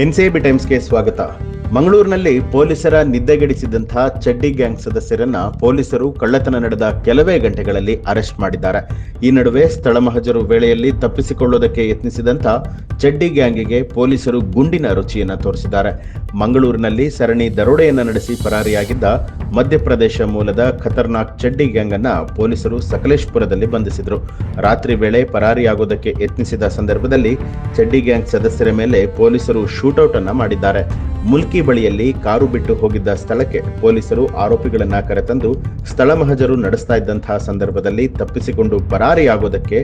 NCB ಟೈಮ್ಸ್ಗೆ ಸ್ವಾಗತ. ಮಂಗಳೂರಿನಲ್ಲಿ ಪೊಲೀಸರ ನಿದ್ದೆಗೆಡಿಸಿದಂತಹ ಚಡ್ಡಿ ಗ್ಯಾಂಗ್ ಸದಸ್ಯರನ್ನ ಪೊಲೀಸರು ಕಳ್ಳತನ ನಡೆದ ಕೆಲವೇ ಗಂಟೆಗಳಲ್ಲಿ ಅರೆಸ್ಟ್ ಮಾಡಿದ್ದಾರೆ. ಈ ನಡುವೆ ಸ್ಥಳ ಮಹಜರು ವೇಳೆಯಲ್ಲಿ ತಪ್ಪಿಸಿಕೊಳ್ಳುವುದಕ್ಕೆ ಯತ್ನಿಸಿದಂತ ಚಡ್ಡಿ ಗ್ಯಾಂಗಿಗೆ ಪೊಲೀಸರು ಗುಂಡಿನ ರುಚಿಯನ್ನ ತೋರಿಸಿದ್ದಾರೆ. ಮಂಗಳೂರಿನಲ್ಲಿ ಸರಣಿ ದರೋಡೆಯನ್ನ ನಡೆಸಿ ಪರಾರಿಯಾಗಿದ್ದ ಮಧ್ಯಪ್ರದೇಶ ಮೂಲದ ಖತರ್ನಾಕ್ ಚಡ್ಡಿ ಗ್ಯಾಂಗ್ ಅನ್ನ ಪೊಲೀಸರು ಸಕಲೇಶಪುರದಲ್ಲಿ ಬಂಧಿಸಿದರು. ರಾತ್ರಿ ವೇಳೆ ಪರಾರಿಯಾಗುವುದಕ್ಕೆ ಯತ್ನಿಸಿದ ಸಂದರ್ಭದಲ್ಲಿ ಚಡ್ಡಿ ಗ್ಯಾಂಗ್ ಸದಸ್ಯರ ಮೇಲೆ ಪೊಲೀಸರು ಶೂಟೌಟ್ ಅನ್ನ ಮಾಡಿದ್ದಾರೆ. ಮುಲ್ಕಿ ಬಳಿಯಲ್ಲಿ ಕಾರು ಬಿಟ್ಟು ಹೋಗಿದ್ದ ಸ್ಥಳಕ್ಕೆ ಪೊಲೀಸರು ಆರೋಪಿಗಳನ್ನ ಕರೆತಂದು ಸ್ಥಳ ಮಹಜರು ನಡೆಸ್ತಾ ಇದ್ದಂತಹ ಸಂದರ್ಭದಲ್ಲಿ ತಪ್ಪಿಸಿಕೊಂಡು ಪರಾರಿಯಾಗೋದಕ್ಕೆ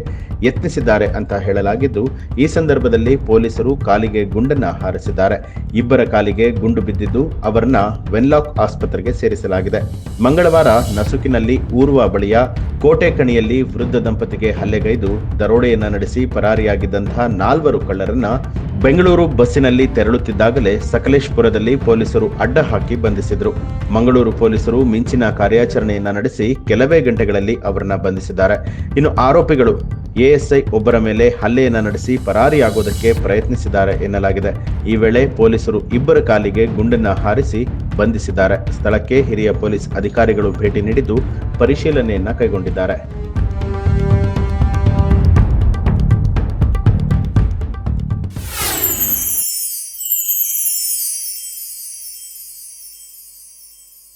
ಯತ್ನಿಸಿದ್ದಾರೆ ಅಂತ ಹೇಳಲಾಗಿದ್ದು, ಈ ಸಂದರ್ಭದಲ್ಲಿ ಪೊಲೀಸರು ಕಾಲಿಗೆ ಗುಂಡನ್ನ ಹಾರಿಸಿದ್ದಾರೆ. ಇಬ್ಬರ ಕಾಲಿಗೆ ಗುಂಡು ಬಿದ್ದಿದ್ದು ಅವರನ್ನ ವೆನ್ಲಾಕ್ ಆಸ್ಪತ್ರೆಗೆ ಸೇರಿಸಲಾಗಿದೆ. ಮಂಗಳವಾರ ನಸುಕಿನಲ್ಲಿ ಊರ್ವ ಬಳಿಯ ಕೋಟೆಕಣಿಯಲ್ಲಿ ವೃದ್ಧ ದಂಪತಿಗೆ ಹಲ್ಲೆಗೈದು ದರೋಡೆಯನ್ನ ನಡೆಸಿ ಪರಾರಿಯಾಗಿದ್ದಂತಹ 4 ಕಳ್ಳರನ್ನ ಬೆಂಗಳೂರು ಬಸ್ಸಿನಲ್ಲಿ ತೆರಳುತ್ತಿದ್ದಾಗಲೇ ಸಕಲೇಶಪುರದಲ್ಲಿ ಪೊಲೀಸರು ಅಡ್ಡ ಹಾಕಿ ಬಂಧಿಸಿದರು. ಮಂಗಳೂರು ಪೊಲೀಸರು ಮಿಂಚಿನ ಕಾರ್ಯಾಚರಣೆಯನ್ನ ನಡೆಸಿ ಕೆಲವೇ ಗಂಟೆಗಳಲ್ಲಿ ಅವರನ್ನ ಬಂಧಿಸಿದ್ದಾರೆ. ಇನ್ನು ಆರೋಪಿಗಳು ಎಎಸ್ಐ ಒಬ್ಬರ ಮೇಲೆ ಹಲ್ಲೆಯನ್ನ ನಡೆಸಿ ಪರಾರಿಯಾಗೋದಕ್ಕೆ ಪ್ರಯತ್ನಿಸಿದ್ದಾರೆ ಎನ್ನಲಾಗಿದೆ. ಈ ವೇಳೆ ಪೊಲೀಸರು ಇಬ್ಬರ ಕಾಲಿಗೆ ಗುಂಡನ್ನ ಹಾರಿಸಿ ಬಂಧಿಸಿದ್ದಾರೆ. ಸ್ಥಳಕ್ಕೆ ಹಿರಿಯ ಪೊಲೀಸ್ ಅಧಿಕಾರಿಗಳು ಭೇಟಿ ನೀಡಿದ್ದು ಪರಿಶೀಲನೆಯನ್ನ ಕೈಗೊಂಡಿದ್ದಾರೆ.